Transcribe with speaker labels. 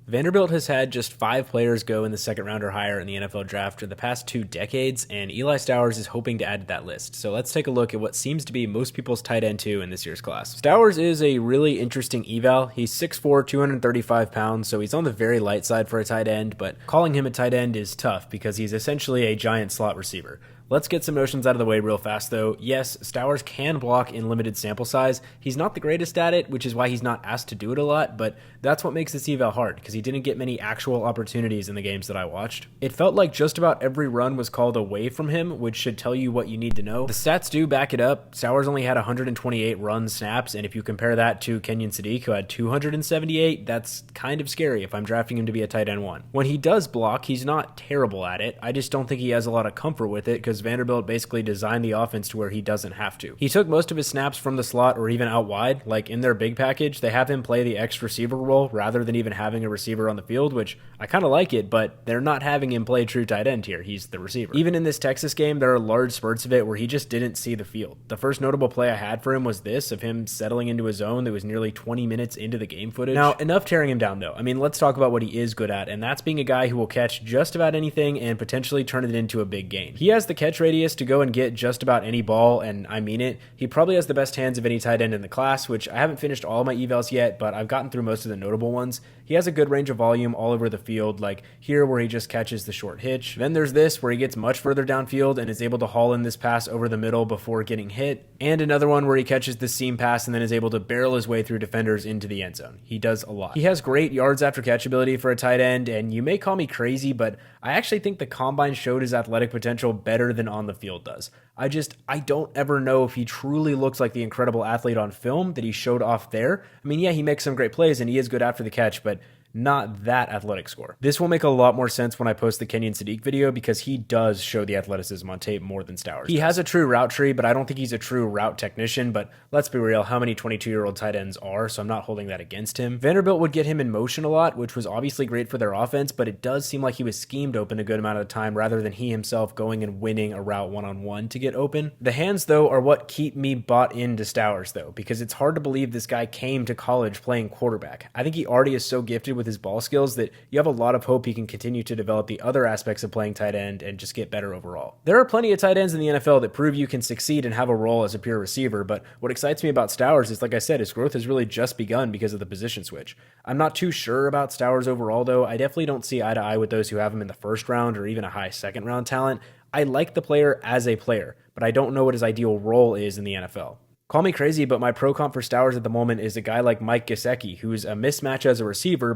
Speaker 1: Vanderbilt has had just 5 players go in the second round or higher in the NFL draft in the past 2 decades, and Eli Stowers is hoping to add to that list. So let's take a look at what seems to be most people's tight end 2 in this year's class. Stowers is a really interesting eval. He's 6'4", 235 pounds, so he's on the very light side for a tight end, but calling him a tight end is tough because he's essentially a giant slot receiver. Let's get some notions out of the way real fast though. Yes, Stowers can block in limited sample size. He's not the greatest at it, which is why he's not asked to do it a lot, but that's what makes this eval hard, because he didn't get many actual opportunities in the games that I watched. It felt like just about every run was called away from him, which should tell you what you need to know. The stats do back it up. Stowers only had 128 run snaps, and if you compare that to Kenyon Sadiq, who had 278, that's kind of scary if I'm drafting him to be a tight end 1. When he does block, he's not terrible at it. I just don't think he has a lot of comfort with it, because Vanderbilt basically designed the offense to where he doesn't have to. He took most of his snaps from the slot or even out wide. Like in their big package, they have him play the X receiver role rather than even having a receiver on the field, which I kind of like it, but they're not having him play true tight end here. He's the receiver. Even in this Texas game, there are large spurts of it where he just didn't see the field. The first notable play I had for him was this, of him settling into a zone that was nearly 20 minutes into the game footage. Now, enough tearing him down though. I mean, let's talk about what he is good at, and that's being a guy who will catch just about anything and potentially turn it into a big gain. He has the catch radius to go and get just about any ball, and I mean it. He probably has the best hands of any tight end in the class, which I haven't finished all my evals yet, but I've gotten through most of the notable ones. He has a good range of volume all over the field, like here where he just catches the short hitch. Then there's this where he gets much further downfield and is able to haul in this pass over the middle before getting hit. And another one where he catches the seam pass and then is able to barrel his way through defenders into the end zone. He does a lot. He has great yards after catch ability for a tight end, and you may call me crazy, but I actually think the combine showed his athletic potential better than on the field does. I don't ever know if he truly looks like the incredible athlete on film that he showed off there. I mean, yeah, he makes some great plays and he is good after the catch, but not that athletic score. This will make a lot more sense when I post the Kenyon Sadiq video, because he does show the athleticism on tape more than Stowers does. He has a true route tree, but I don't think he's a true route technician, but let's be real, how many 22-year-old tight ends are, so I'm not holding that against him. Vanderbilt would get him in motion a lot, which was obviously great for their offense, but it does seem like he was schemed open a good amount of the time rather than he himself going and winning a route one-on-one to get open. The hands, though, are what keep me bought into Stowers, though, because it's hard to believe this guy came to college playing quarterback. I think he already is so gifted with his ball skills that you have a lot of hope he can continue to develop the other aspects of playing tight end and just get better overall. There are plenty of tight ends in the NFL that prove you can succeed and have a role as a pure receiver, but what excites me about Stowers is, like I said, his growth has really just begun because of the position switch. I'm not too sure about Stowers overall though. I definitely don't see eye to eye with those who have him in the first round or even a high second round talent. I like the player as a player, but I don't know what his ideal role is in the NFL. Call me crazy, but my pro comp for Stowers at the moment is a guy like Mike Gesicki, who's a mismatch as a receiver,